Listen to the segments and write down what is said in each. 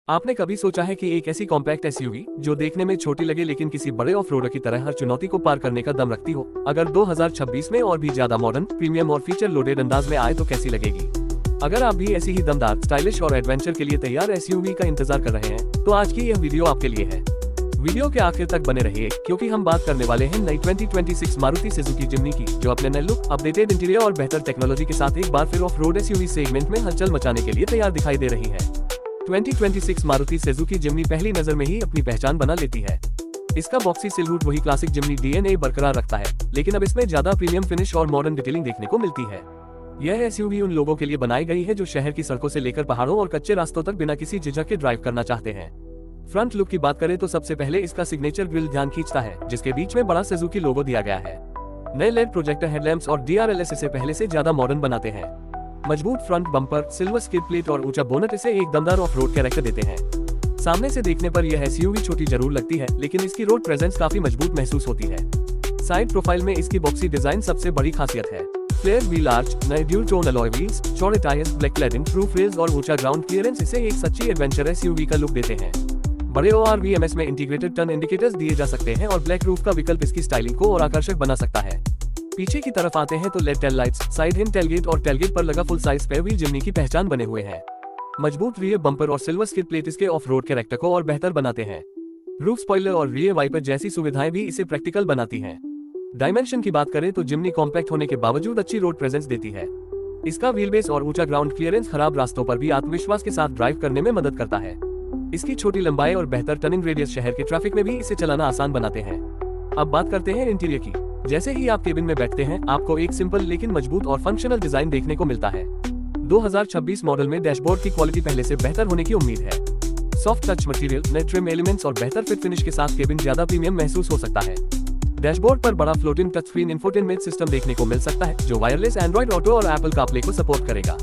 आपने कभी सोचा है कि एक ऐसी कॉम्पैक्ट एसयूवी जो देखने में छोटी लगे लेकिन किसी बड़े ऑफ रोडर की तरह हर चुनौती को पार करने का दम रखती हो, अगर 2026 में और भी ज्यादा मॉडर्न, प्रीमियम और फीचर लोडेड अंदाज में आए तो कैसी लगेगी? अगर आप भी ऐसी ही दमदार, स्टाइलिश और एडवेंचर के लिए तैयार एसयूवी का इंतजार कर रहे हैं तो आज की यह वीडियो आपके लिए है। वीडियो के आखिर तक बने रहिए क्योंकि हम बात करने वाले हैं नई 2026 मारुति सुजुकी जिम्नी की, जो अपने नए लुक, अपडेटेड इंटीरियर और बेहतर टेक्नोलॉजी के साथ एक बार फिर ऑफ रोड एसयूवी सेगमेंट में हलचल मचाने के लिए तैयार दिखाई दे रही है। 2026 मारुति सुजुकी जिम्नी पहली नजर में ही अपनी पहचान बना लेती है। इसका बॉक्सी सिलहुड वही क्लासिक जिम्नी डीएनए बरकरार रखता है, लेकिन अब इसमें ज्यादा प्रीमियम फिनिश और मॉडर्न डिटेलिंग देखने को मिलती है। यह एसयूवी उन लोगों के लिए बनाई गई है जो शहर की सड़कों से लेकर पहाड़ों और कच्चे रास्तों तक बिना किसी झिझक के ड्राइव करना चाहते हैं। फ्रंट लुक की बात करें तो सबसे पहले इसका सिग्नेचर ग्रिल ध्यान खींचता है, जिसके बीच में बड़ा सुजुकी लोगो दिया गया है। नए लेड प्रोजेक्टर हेडलैम्प्स और डीआरएलएस इसे पहले से ज्यादा मॉडर्न बनाते हैं। मजबूत front bumper, silver skid plate और ऊंचा बोनट इसे एक दमदार ऑफ रोड कैरेक्टर देते हैं। सामने से देखने पर यह एसयूवी छोटी जरूर लगती है, लेकिन इसकी रोड प्रेजेंस काफी मजबूत महसूस होती है। साइड प्रोफाइल में इसकी बॉक्सी डिजाइन सबसे बड़ी खासियत है। फ्लेयर व्हील आर्च, नए ड्यूल टोन अलॉय व्हील्स, चौड़े tyres, black cladding, roof rails और ऊंचा ग्राउंड क्लियरेंस इसे एक सच्ची एडवेंचर एसयूवी का लुक देते हैं। बड़े ORVMS में इंटीग्रेटेड टर्न इंडिकेटर्स दिए जा सकते हैं और ब्लैक रूफ का विकल्प इसकी स्टाइलिंग को और आकर्षक बना सकता है। पीछे की तरफ आते हैं तो LED tail lights, side hinge tailgate और टेलगेट पर लगा full size spare wheel Jimny की पहचान बने हुए हैं। मजबूत रियर बम्पर और सिल्वर स्किड प्लेट इसके ऑफ रोड कैरेक्टर को और बेहतर बनाते हैं। रूफ स्पॉइलर और रियर वाइपर जैसी सुविधाएं भी इसे प्रैक्टिकल बनाती हैं। डायमेंशन की बात करें तो जिम्नी कॉम्पैक्ट होने के बावजूद अच्छी रोड प्रेजेंस देती है। इसका व्हील बेस और ऊंचा ग्राउंड क्लियरेंस खराब रास्तों पर भी आत्मविश्वास के साथ ड्राइव करने में मदद करता है। इसकी छोटी लंबाई और बेहतर टर्निंग रेडियस शहर के ट्रैफिक में भी इसे चलाना आसान बनाते हैं। अब बात करते हैं इंटीरियर की। जैसे ही आप केबिन में बैठते हैं, आपको एक सिंपल लेकिन मजबूत और फंक्शनल डिजाइन देखने को मिलता है। 2026 मॉडल में डैशबोर्ड की क्वालिटी पहले से बेहतर होने की उम्मीद है। सॉफ्ट टच मटेरियल, नए ट्रिम एलिमेंट्स और बेहतर फिट फिनिश के साथ केबिन ज्यादा प्रीमियम महसूस हो सकता है। डैशबोर्ड पर बड़ा floating touch screen infotainment system देखने को मिल सकता है, जो वायरलेस एंड्रॉइड ऑटो और एप्पल कारप्ले को सपोर्ट करेगा।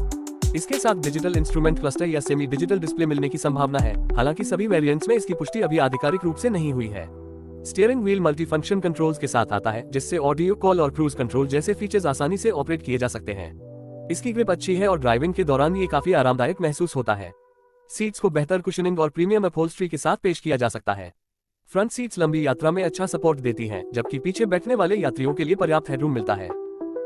इसके साथ डिजिटल इंस्ट्रूमेंट क्लस्टर या सेमी डिजिटल डिस्प्ले मिलने की संभावना है, हालांकि सभी वेरिएंट्स में इसकी पुष्टि अभी आधिकारिक रूप से नहीं हुई है। Steering wheel multi function controls के साथ आता है, जिससे ऑडियो कॉल और क्रूज कंट्रोल जैसे फीचर्स आसानी से ऑपरेट किए जा सकते हैं। इसकी ग्रिप अच्छी है और ड्राइविंग के दौरान ये काफी आरामदायक महसूस होता है। सीट्स को बेहतर कुशनिंग और प्रीमियम अपहोल्स्ट्री के साथ पेश किया जा सकता है। फ्रंट सीट्स लंबी यात्रा में अच्छा सपोर्ट देती हैं, जबकि पीछे बैठने वाले यात्रियों के लिए पर्याप्त हेडरूम मिलता है।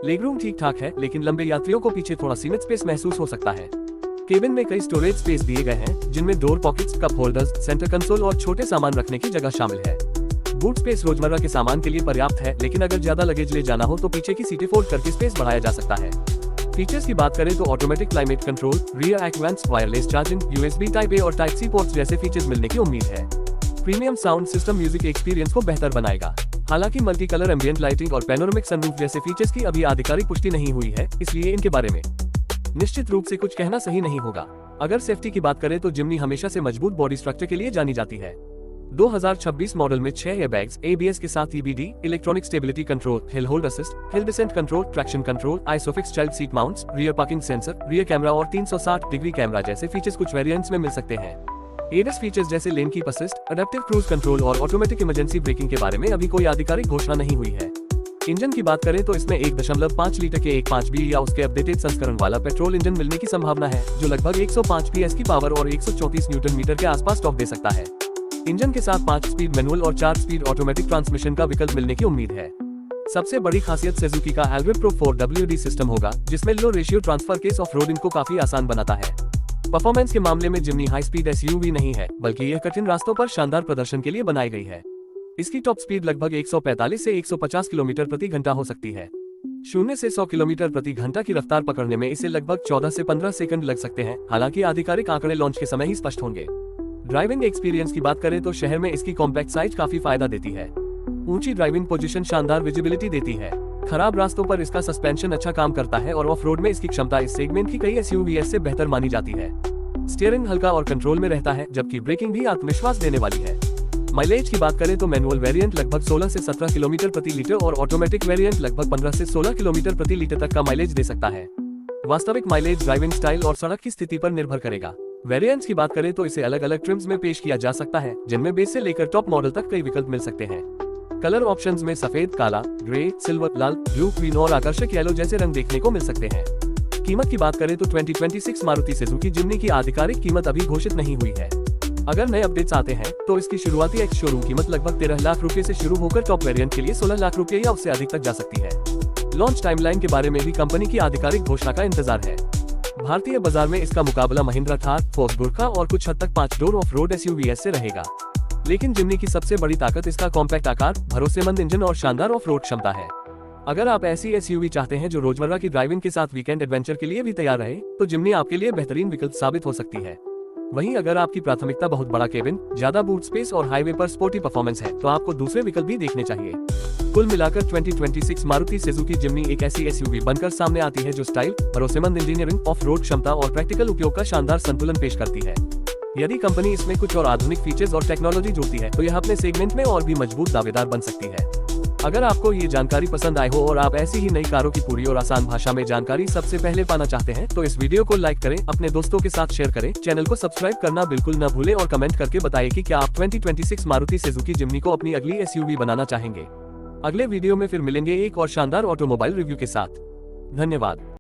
लेगरूम ठीक ठाक है, लेकिन लंबे यात्रियों को पीछे थोड़ा सीमित स्पेस महसूस हो सकता है। केबिन में कई स्टोरेज स्पेस दिए गए हैं, जिनमें door pockets, cup holders, centre console और छोटे सामान रखने की जगह शामिल है। बूट स्पेस रोजमर्रा के सामान के लिए पर्याप्त है, लेकिन अगर ज्यादा लगेज ले जाना हो तो पीछे की सीटें फोल्ड करके स्पेस बढ़ाया जा सकता है। फीचर्स की बात करें तो automatic climate control, rear AC vents, wireless charging, USB type A और टाइप C पोर्ट्स जैसे फीचर्स मिलने की उम्मीद है। Premium sound system music experience को बेहतर बनाएगा। हालांकि मल्टी कलर एम्बिएंट लाइटिंग और पैनोरामिक सनरूफ जैसे फीचर्स की अभी आधिकारिक पुष्टि नहीं हुई है, इसलिए इनके बारे में निश्चित रूप से कुछ कहना सही नहीं होगा। अगर सेफ्टी की बात करें तो जिम्नी हमेशा से मजबूत बॉडी स्ट्रक्चर के लिए जानी जाती है। 2026 मॉडल में 6 एयरबैग्स, ABS के साथ EBD, electronic stability control, hill hold assist, hill descent control, traction control, isofix child seat mounts, rear parking sensor, rear camera और 360 डिग्री कैमरा जैसे फीचर्स कुछ वेरिएंट्स में मिल सकते हैं। ADAS फीचर्स जैसे lane keep assist, adaptive cruise control और automatic emergency braking के बारे में अभी कोई आधिकारिक घोषणा नहीं हुई है। इंजन की बात करें तो इसमें 1.5 लीटर के 1.5B या उसके अपडेटेड संस्करण वाला पेट्रोल इंजन मिलने की संभावना है, जो लगभग 105 PS की पावर और 134 न्यूटन मीटर के आसपास टॉर्क दे सकता है। इंजन के साथ 5 स्पीड मैनुअल और 4 स्पीड ऑटोमेटिक ट्रांसमिशन का विकल्प मिलने की उम्मीद है। सबसे बड़ी खासियत सुजुकी का एल्ग्रिप प्रो 4WD सिस्टम होगा, जिसमें low ratio transfer case off roading को काफी आसान बनाता है। परफॉर्मेंस के मामले में जिम्नी हाई स्पीड एसयूवी नहीं है, बल्कि यह कठिन रास्तों पर शानदार प्रदर्शन के लिए बनाई गई है। इसकी टॉप स्पीड लगभग 145 से 150 किलोमीटर प्रति घंटा हो सकती है। 0 से 100 किलोमीटर प्रति घंटा की रफ्तार पकड़ने में इसे लगभग 14 से 15 सेकंड लग सकते हैं, हालांकि आधिकारिक आंकड़े लॉन्च के समय ही स्पष्ट होंगे। ड्राइविंग एक्सपीरियंस की बात करें तो शहर में इसकी कॉम्पैक्ट साइज काफी फायदा देती है। ऊंची ड्राइविंग पोजीशन शानदार विजिबिलिटी देती है। खराब रास्तों पर इसका सस्पेंशन अच्छा काम करता है और ऑफ रोड में इसकी क्षमता इस सेगमेंट की कई एसयूवीएस से बेहतर मानी जाती है। स्टीयरिंग हल्का और कंट्रोल में रहता है, जबकि ब्रेकिंग भी आत्मविश्वास देने वाली है। माइलेज की बात करें तो मैनुअल वेरिएंट लगभग 16 से 17 किलोमीटर प्रति लीटर और ऑटोमेटिक वेरिएंट लगभग 15 से 16 किलोमीटर प्रति लीटर तक का माइलेज दे सकता है। वास्तविक माइलेज ड्राइविंग स्टाइल और सड़क की स्थिति पर निर्भर करेगा। वेरिएंट्स की बात करें तो इसे अलग अलग ट्रिम्स में पेश किया जा सकता है, जिनमें बेस से लेकर टॉप मॉडल तक कई विकल्प मिल सकते हैं। कलर ऑप्शंस में सफेद, काला, ग्रे, सिल्वर, लाल, ब्लू, ग्रीन और आकर्षक येलो जैसे रंग देखने को मिल सकते हैं। कीमत की बात करें तो 2026 मारुति सुजुकी जिम्नी की आधिकारिक कीमत अभी घोषित नहीं हुई है। अगर नए अपडेट्स आते हैं तो इसकी शुरुआती एक्स शोरूम कीमत लगभग 13 लाख रुपए से शुरू होकर टॉप वेरिएंट के लिए 16 लाख रुपए या उससे अधिक तक जा सकती है। लॉन्च टाइमलाइन के बारे में भी कंपनी की आधिकारिक घोषणा का इंतजार है। भारतीय बाजार में इसका मुकाबला महिंद्रा थार, फोर्स बुरखा और कुछ हद तक 5 डोर ऑफ रोड SUV से रहेगा। लेकिन जिमनी की सबसे बड़ी ताकत इसका कॉम्पैक्ट आकार, भरोसेमंद इंजन और शानदार ऑफ रोड क्षमता है। अगर आप ऐसी SUV चाहते हैं जो रोजमर्रा की ड्राइविंग के साथ वीकेंड एडवेंचर के लिए भी तैयार रहे, तो जिमनी आपके लिए बेहतरीन विकल्प साबित हो सकती है। वहीं अगर आपकी प्राथमिकता बहुत बड़ा केबिन, ज्यादा बूट स्पेस और हाईवे पर स्पोर्टी परफॉर्मेंस है, तो आपको दूसरे विकल्प भी देखने चाहिए। कुल मिलाकर 2026 मारुति सुजुकी जिमनी एक ऐसी SUV बनकर सामने आती है जो स्टाइल, भरोसेमंद इंजीनियरिंग, ऑफ रोड क्षमता और प्रैक्टिकल उपयोग का शानदार संतुलन पेश करती है। यदि कंपनी इसमें कुछ और आधुनिक फीचर्स और टेक्नोलॉजी जोड़ती है तो यह अपने सेगमेंट में और भी मजबूत दावेदार बन सकती है। अगर आपको ये जानकारी पसंद आए हो और आप ऐसी ही नई कारों की पूरी और आसान भाषा में जानकारी सबसे पहले पाना चाहते हैं, तो इस वीडियो को लाइक करें, अपने दोस्तों के साथ शेयर करें, चैनल को सब्सक्राइब करना बिल्कुल न भूलें और कमेंट करके बताइए कि क्या आप 2026 मारुति सुजुकी जिमनी को अपनी अगली SUV बनाना चाहेंगे। अगले वीडियो में फिर मिलेंगे एक और शानदार ऑटोमोबाइल रिव्यू के साथ। धन्यवाद।